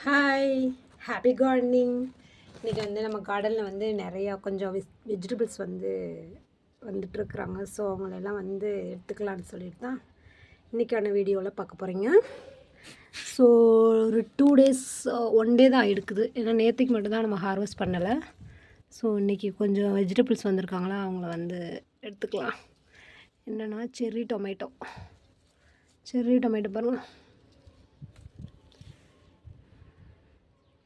Hi, happy gardening. இன்றைக்கி வந்து நம்ம கார்டனில் வந்து நிறையா கொஞ்சம் வெஜிடபிள்ஸ் வந்துட்டுருக்குறாங்க. ஸோ அவங்களெல்லாம் வந்து எடுத்துக்கலான்னு சொல்லிட்டு தான் இன்றைக்கான வீடியோவில் பார்க்க போகிறீங்க. ஸோ ஒரு 2 days 1 day தான் எடுக்குது. ஏன்னா நேற்றுக்கு மட்டும்தான் நம்ம ஹார்வெஸ்ட் பண்ணலை. ஸோ இன்றைக்கி கொஞ்சம் வெஜிடபிள்ஸ் வந்திருக்காங்களா, அவங்கள வந்து எடுத்துக்கலாம். என்னென்னா செர்ரி டொமேட்டோ பாருங்கள்,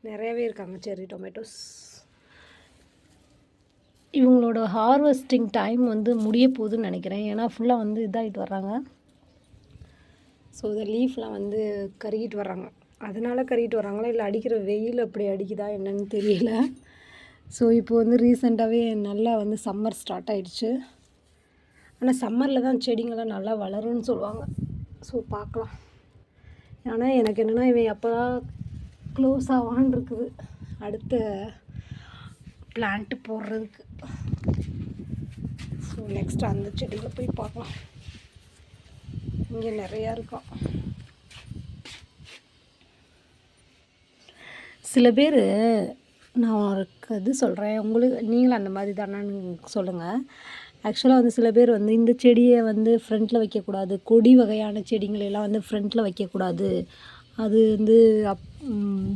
நிறையவே இருக்காங்க செர்ரி டொமேட்டோஸ். இவங்களோட ஹார்வெஸ்டிங் டைம் வந்து முடிய போகுதுன்னு நினைக்கிறேன். ஏன்னா ஃபுல்லாக வந்து இதாகிட்டு வர்றாங்க. ஸோ இந்த லீஃப்லாம் வந்து கருகிட்டு வர்றாங்க. அதனால் கருகிட்டு வர்றாங்களா இல்லை அடிக்கிற வெயில் அப்படி அடிக்குதா என்னன்னு தெரியல. ஸோ இப்போ வந்து ரீசெண்டாகவே நல்லா வந்து சம்மர் ஸ்டார்ட் ஆகிடுச்சு. ஆனால் சம்மரில் தான் செடிங்கள்லாம் நல்லா வளரும்னு சொல்லுவாங்க. ஸோ பார்க்கலாம். ஆனால் எனக்கு என்னென்னா இவன் எப்போ தான் க்ளோஸ் ஆவான்னு இருக்குது அடுத்த பிளான்ட்டு போடுறதுக்கு. ஸோ நெக்ஸ்ட்டு அந்த செடியில் போய் பார்க்கலாம். இங்கே நிறையா இருக்கும். சில பேர், நான் ஒரு இது சொல்கிறேன், உங்களுக்கு நீங்களும் அந்த மாதிரி தானேன்னு சொல்லுங்கள். ஆக்சுவலாக வந்து சில பேர் வந்து இந்த செடியை வந்து ஃப்ரண்ட்டில் வைக்கக்கூடாது, கொடி வகையான செடிங்களெல்லாம் வந்து ஃப்ரண்ட்டில் வைக்கக்கூடாது, அது வந்து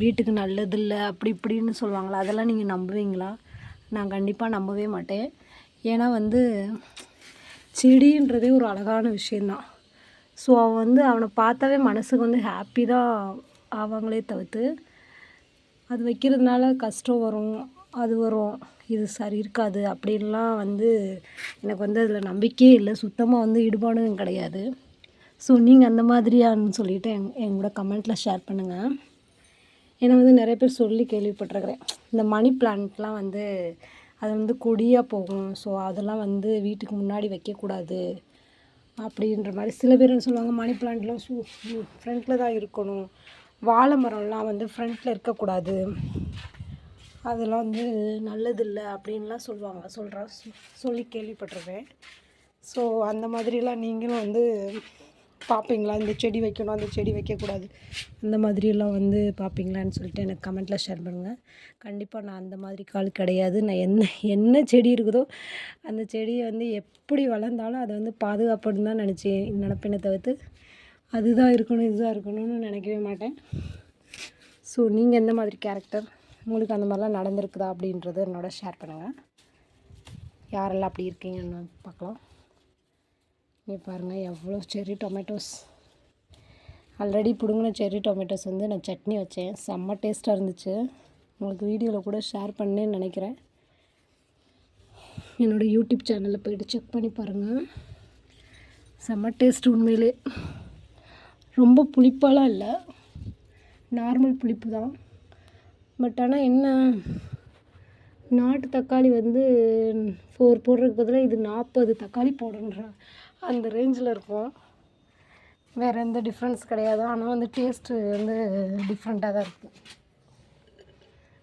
வீட்டுக்கு நல்லதில்லை அப்படி இப்படின்னு சொல்லுவாங்களா. அதெல்லாம் நீங்கள் நம்புவீங்களா? நான் கண்டிப்பாக நம்பவே மாட்டேன். ஏன்னா வந்து செடின்றதே ஒரு அழகான விஷயந்தான். ஸோ அவன் வந்து அவனை பார்த்தாவே மனசுக்கு வந்து ஹாப்பி தான் ஆவாங்களே தவிர்த்து, அது வைக்கிறதுனால கஷ்டம் வரும், அது வரும், இது சரி இருக்காது அப்படின்லாம் வந்து எனக்கு வந்து அதில் நம்பிக்கையே இல்லை. சுத்தமாக வந்து ஈடுபாடும் கிடையாது. ஸோ நீங்கள் அந்த மாதிரியான்னு சொல்லிவிட்டு எங்கூட கமெண்ட்டில் ஷேர் பண்ணுங்கள். ஏன்னா வந்து நிறைய பேர் சொல்லி கேள்விப்பட்டிருக்கிறேன், இந்த மணி பிளான்ட்லாம் வந்து அது வந்து கொடியாக போகும், ஸோ அதெல்லாம் வந்து வீட்டுக்கு முன்னாடி வைக்கக்கூடாது அப்படின்ற மாதிரி. சில பேர் என்ன சொல்லுவாங்க, மணி பிளான்ட்லாம் ஃப்ரண்ட்டில் தான் இருக்கணும், வாழை மரம்லாம் வந்து ஃப்ரண்ட்டில் இருக்கக்கூடாது, அதெல்லாம் வந்து நல்லதில்லை அப்படின்லாம் சொல்லி கேள்விப்பட்டிருக்கேன். ஸோ அந்த மாதிரிலாம் நீங்களும் வந்து பார்ப்பீங்களா? இந்த செடி வைக்கணும், அந்த செடி வைக்கக்கூடாது, அந்த மாதிரியெல்லாம் வந்து பார்ப்பீங்களான்னு சொல்லிட்டு எனக்கு கமெண்ட்டில் ஷேர் பண்ணுங்கள். கண்டிப்பாக நான் அந்த மாதிரி கால் கிடையாது. நான் என்ன செடி இருக்குதோ அந்த செடியை வந்து எப்படி வளர்ந்தாலும் அதை வந்து பாதுகாப்புன்னு தான் நினப்பேனே தவிர்த்து அதுதான் இருக்கணும் இதுதான் இருக்கணும்னு நினைக்கவே மாட்டேன். ஸோ நீங்கள் எந்த மாதிரி கேரக்டர், உங்களுக்கு அந்த மாதிரிலாம் நடந்திருக்குதா அப்படின்றத என்னோட ஷேர் பண்ணுங்கள். யாரெல்லாம் அப்படி இருக்கீங்கன்னு பார்க்கலாம். இங்கே பாருங்கள் எவ்வளோ செர்ரி டொமேட்டோஸ். ஆல்ரெடி பிடுங்கின செர்ரி டொமேட்டோஸ் வந்து நான் சட்னி வச்சேன், செம்ம டேஸ்ட்டாக இருந்துச்சு. உங்களுக்கு வீடியோவில் கூட ஷேர் பண்ணேன்னு நினைக்கிறேன். என்னோடய யூடியூப் சேனலில் போய்ட்டு செக் பண்ணி பாருங்கள். செம்ம டேஸ்ட் உண்மையிலே. ரொம்ப புளிப்பாலாம் இல்லை, நார்மல் புளிப்பு தான். பட் ஆனால் என்ன, நாட்டு தக்காளி வந்து 4 போடுறதுக்கு பதிலாக இது 40 தக்காளி போடுன்ற அந்த ரேஞ்சில் இருக்கும். வேறு எந்த டிஃப்ரென்ஸ் கிடையாது. ஆனால் வந்து டேஸ்ட்டு வந்து டிஃப்ரெண்ட்டாக தான் இருக்குது.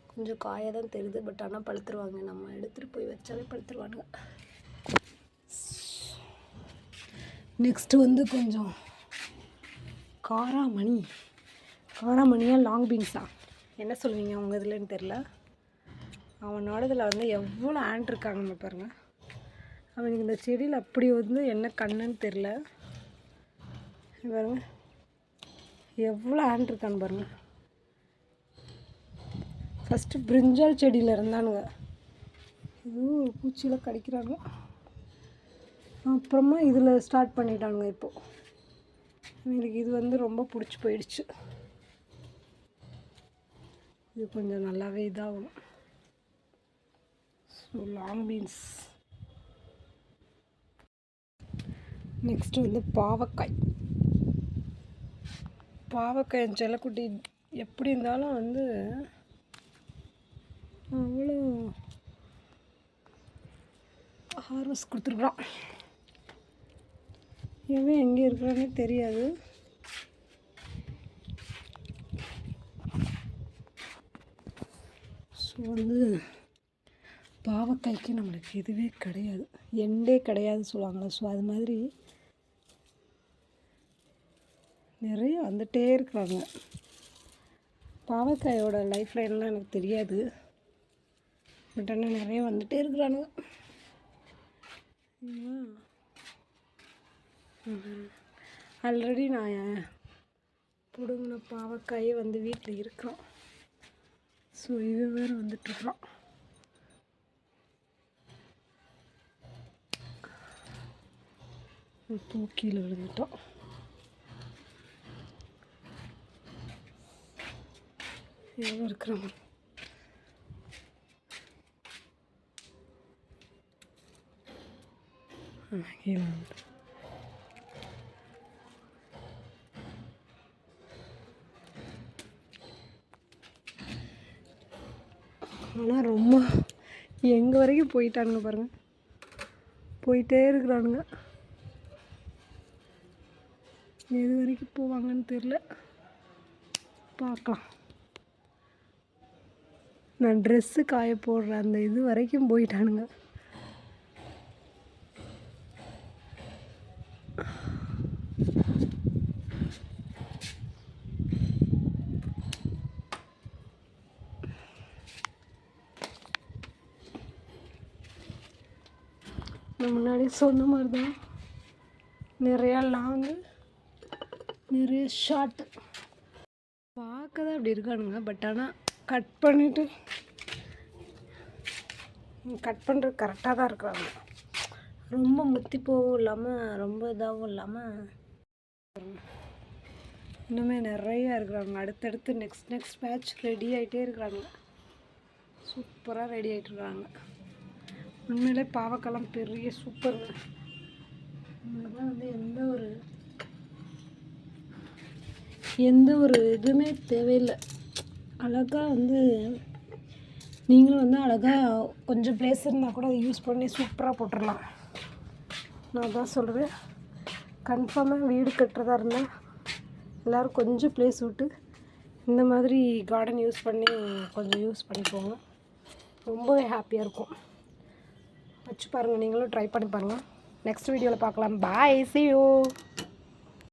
கொஞ்சம் காயாக தான் தெரியுது, பட் ஆனால் பழுத்துருவாங்க. நம்ம எடுத்துகிட்டு போய் வச்சாலே பழுத்துருவானுங்க. நெக்ஸ்ட்டு வந்து கொஞ்சம் காராமணியாக லாங் பீன்ஸா என்ன சொல்லுவீங்க அவங்க இதுலன்னு தெரில. அவனோடதில் வந்து எவ்வளோ ஆண்ட் இருக்காங்கன்னு பாருங்கள். அவனுக்கு இந்த செடியில் அப்படி வந்து என்ன கண்ணுன்னு தெரில. பாருங்க எவ்வளோ ஆண்ட் இருக்கான்னு பாருங்கள். ஃபஸ்ட்டு பிரிஞ்சால் செடியில் இருந்தானுங்க, இதுவும் பூச்சியில் கடிக்கிறாங்க. அப்புறமா இதில் ஸ்டார்ட் பண்ணிட்டானுங்க. இப்போது எனக்கு இது வந்து ரொம்ப பிடிச்சி போயிடுச்சு. இது கொஞ்சம் நல்லாவே இதாகும். So long beans. நெக்ஸ்ட்டு வந்து பாவக்காய் செல்லக்குட்டி எப்படி இருந்தாலும் வந்து அவ்வளோ ஹார்வெஸ்ட் கொடுத்துருக்குறான். இவன் எங்கே இருக்கிறானே தெரியாது. ஸோ வந்து பாவக்காய்க்கு நம்மளுக்கு இதுவே கிடையாது, எண்டே கிடையாதுன்னு சொல்லுவாங்களே. ஸோ அது மாதிரி நிறைய வந்துகிட்டே இருக்கிறாங்க. பாவக்காயோட லைஃப் லைன்லாம் எனக்கு தெரியாது. பட் ஆனால் நிறைய வந்துகிட்டே இருக்கிறானுங்க. ஆல்ரெடி நான் பிடுங்கின பாவக்காயே வந்து வீட்டில் இருக்கிறோம். ஸோ இது வேறு வந்துட்டுருக்குறோம். பூ கீழே விழுந்துட்டோம். எவ்வளோ இருக்கிறோம் கீழே வந்து ஆனால் ரொம்ப எங்கே வரைக்கும் போயிட்டானுங்க பாருங்கள். போயிட்டே இருக்கிறானுங்க. எது வரைக்கும் போவாங்கன்னு தெரில. பார்க்கலாம். நான் ட்ரெஸ்ஸு காய போடுற அந்த இது வரைக்கும் போயிட்டானுங்க. நான் முன்னாடி சொன்ன மாதிரி தான் நிறையா லாங்கு நிறைய ஷார்ட்டு பார்க்க தான் அப்படி இருக்கானுங்க. பட் ஆனால் கட் பண்ணுறது கரெக்டாக தான் இருக்கிறாங்க. ரொம்ப முத்தி போகவும் இல்லாமல் ரொம்ப இதாகவும் இல்லாமல் இன்னுமே நிறையா இருக்கிறாங்க. அடுத்தடுத்து நெக்ஸ்ட் பேட்ச் ரெடி ஆகிட்டே இருக்கிறாங்க. சூப்பராக ரெடி ஆகிட்டுருக்காங்க. உண்மையிலே பாவக்காலாம் பெரிய சூப்பருங்க. அதெல்லாம் வந்து எந்த ஒரு இதுவுமே தேவையில்லை. அழகாக வந்து நீங்களும் வந்து அழகாக கொஞ்சம் ப்ளேஸ் இருந்தால் கூட அதை யூஸ் பண்ணி சூப்பராக போட்டுடலாம். நான் தான் சொல்கிறேன். கன்ஃபார்மாக வீடு கட்டுறதா இருந்தால் எல்லோரும் கொஞ்சம் ப்ளேஸ் விட்டு இந்த மாதிரி கார்டன் யூஸ் பண்ணி கொஞ்சம் யூஸ் பண்ணிப்போங்க. ரொம்பவே ஹாப்பியாக இருக்கும். வச்சு பாருங்கள். நீங்களும் ட்ரை பண்ணி பாருங்கள். நெக்ஸ்ட் வீடியோவில் பார்க்கலாம். பாய், see you.